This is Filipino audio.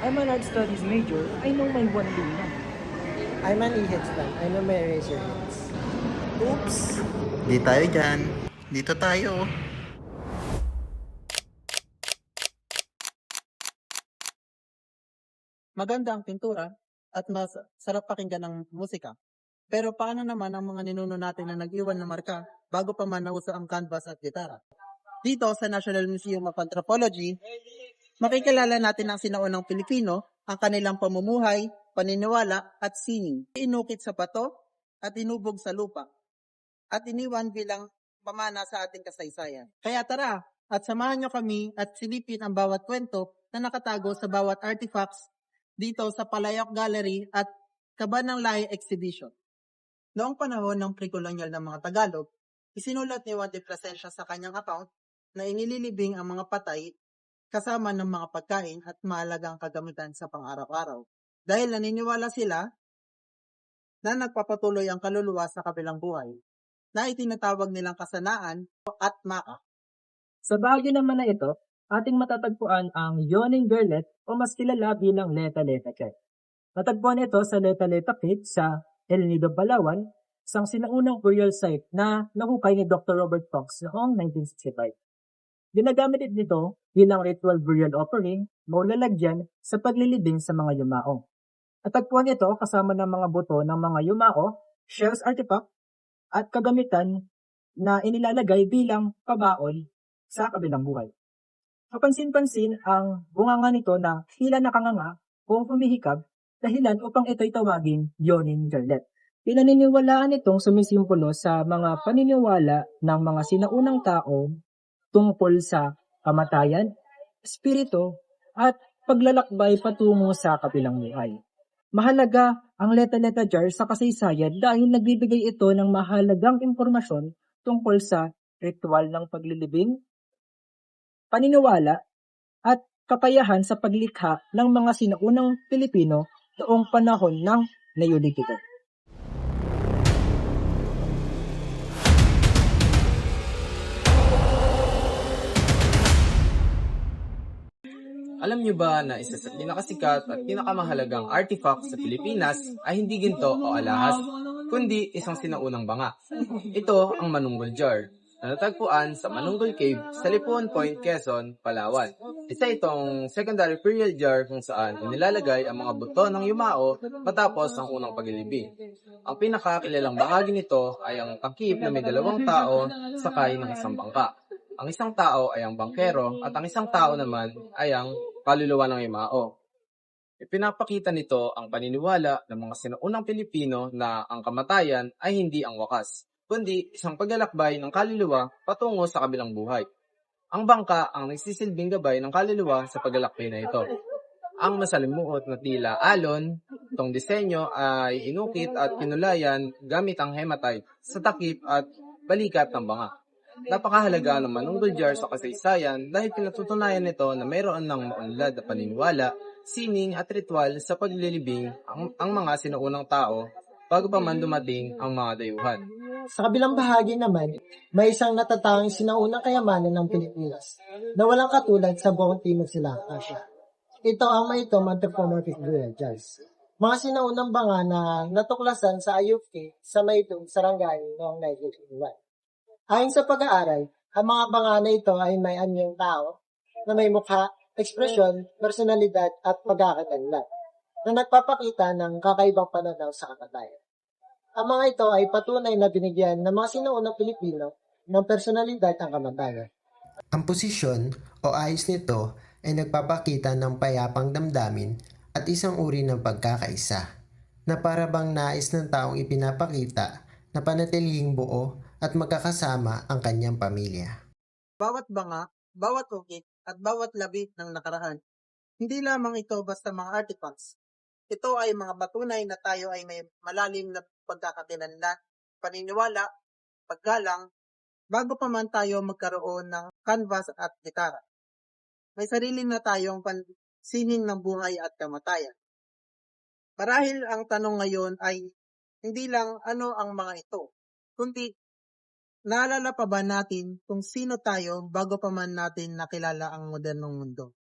I'm an art studies major. I know my one luna. I'm an e-head stan. I know my razor heads. Oops! Di tayo dyan. Dito tayo. Maganda ang pintura at mas sarap pakinggan ng musika. Pero paano naman ang mga ninuno natin na nag-iwan ng marka bago pa man nauso ang canvas at gitara? Dito sa National Museum of Anthropology, makikilala natin ang sinaunang Pilipino, ang kanilang pamumuhay, paniniwala at sining. Inukit sa bato at inubog sa lupa at iniwan bilang pamana sa ating kasaysayan. Kaya tara at samahan nyo kami at silipin ang bawat kwento na nakatago sa bawat artifacts dito sa Palayok Gallery at Kabanang Lahi Exhibition. Noong panahon ng pre-colonial ng mga Tagalog, isinulat ni Juan de Plasencia sa kanyang account na inililibing ang mga patay kasama ng mga pagkain at mahalagang kagamitan sa pang-araw-araw. Dahil naniniwala sila na nagpapatuloy ang kaluluwa sa kabilang buhay, na itinatawag nilang kasanaan at maka. Sa bahagi naman na ito, ating matatagpuan ang Yawning Girlet o mas kilala bilang Leta Leta Cave. Natagpuan ito sa Leta Leta Cave sa El Nido, Palawan, isang sinaunang burial site na nahukay ni Dr. Robert Fox noong 1965. Ginagamit nito bilang ritual burial offering o lalagyan sa paglilibing sa mga yumao. Natagpuan ito kasama ng mga buto ng mga yumao, shells artifact, at kagamitan na inilalagay bilang pabaon sa kabilang buhay. Kapansin-pansin ang bunganga nito na tila nakanganga o humihikab dahilan upang ito'y tawaging Yawning Girlet. Pinaniniwalaan itong sumisimbolo sa mga paniniwala ng mga sinaunang tao tungkol sa kamatayan, espiritu, at paglalakbay patungo sa kabilang buhay. Mahalaga ang Leta-Leta jar sa kasaysayan dahil nagbibigay ito ng mahalagang impormasyon tungkol sa ritual ng paglilibing, paniniwala, at kakayahan sa paglikha ng mga sinaunang Pilipino noong panahon ng Neolitiko. Alam niyo ba na isa sa pinakasikat at pinakamahalagang artifact sa Pilipinas ay hindi ginto o alahas, kundi isang sinaunang banga. Ito ang Manunggul Jar, na natagpuan sa Manunggul Cave sa Lipuan Point, Quezon, Palawan. Isa itong secondary burial jar kung saan inilalagay ang mga buto ng yumao matapos ang unang paglilibing. Ang pinakakilalang bahagi nito ay ang takip na may dalawang tao sakay ng isang bangka. Ang isang tao ay ang bangkero at ang isang tao naman ay ang kaluluwa ng yumao. Ipinapakita nito ang paniniwala ng mga sinaunang Pilipino na ang kamatayan ay hindi ang wakas, kundi isang paglalakbay ng kaluluwa patungo sa kabilang buhay. Ang bangka ang nagsisilbing gabay ng kaluluwa sa paglalakbay na ito. Ang masalimuot na tila alon, itong disenyo ay inukit at kinulayan gamit ang hematite sa takip at balikat ng banga. Napakahalaga ng Manunggul Jar sa kasaysayan dahil pinatutunayan nito na mayroon ng maunlad na paniniwala, sining at ritual sa paglilibing ang mga sinaunang tao bago pa man dumating ang mga dayuhan. Sa kabilang bahagi naman, may isang natatanging sinaunang kayamanan ng Pilipinas na walang katulad sa buong Timog Silang Asya. Ito ang maitom anthropomorphic burial jars. Mga sinaunang banga na natuklasan sa Ayub Cave sa Maytong, Sarangani noong 1981. Ayon sa pag-aaral, ang mga banga na ito ay may anyong tao na may mukha, ekspresyon, personalidad at pagkakatanlan na nagpapakita ng kakaibang pananaw sa kamatayan. Ang mga ito ay patunay na binigyan ng mga sinuunang Pilipino ng personalidad ang kamatayan. Ang posisyon o ayos nito ay nagpapakita ng payapang damdamin at isang uri ng pagkakaisa na para bang nais ng taong ipinapakita na panatilihing buo at magkakasama ang kanyang pamilya. Bawat banga, bawat ukit, at bawat labi ng nakaraan. Hindi lamang ito basta mga artifacts. Ito ay mga patunay na tayo ay may malalim na pagkakakilanlan, paniniwala, paggalang, bago pa man tayo magkaroon ng canvas at gitara. May sarili na tayong pansining ng buhay at kamatayan. Marahil ang tanong ngayon ay hindi lang ano ang mga ito, kundi naalala pa ba natin kung sino tayo bago pa man natin nakilala ang modernong mundo?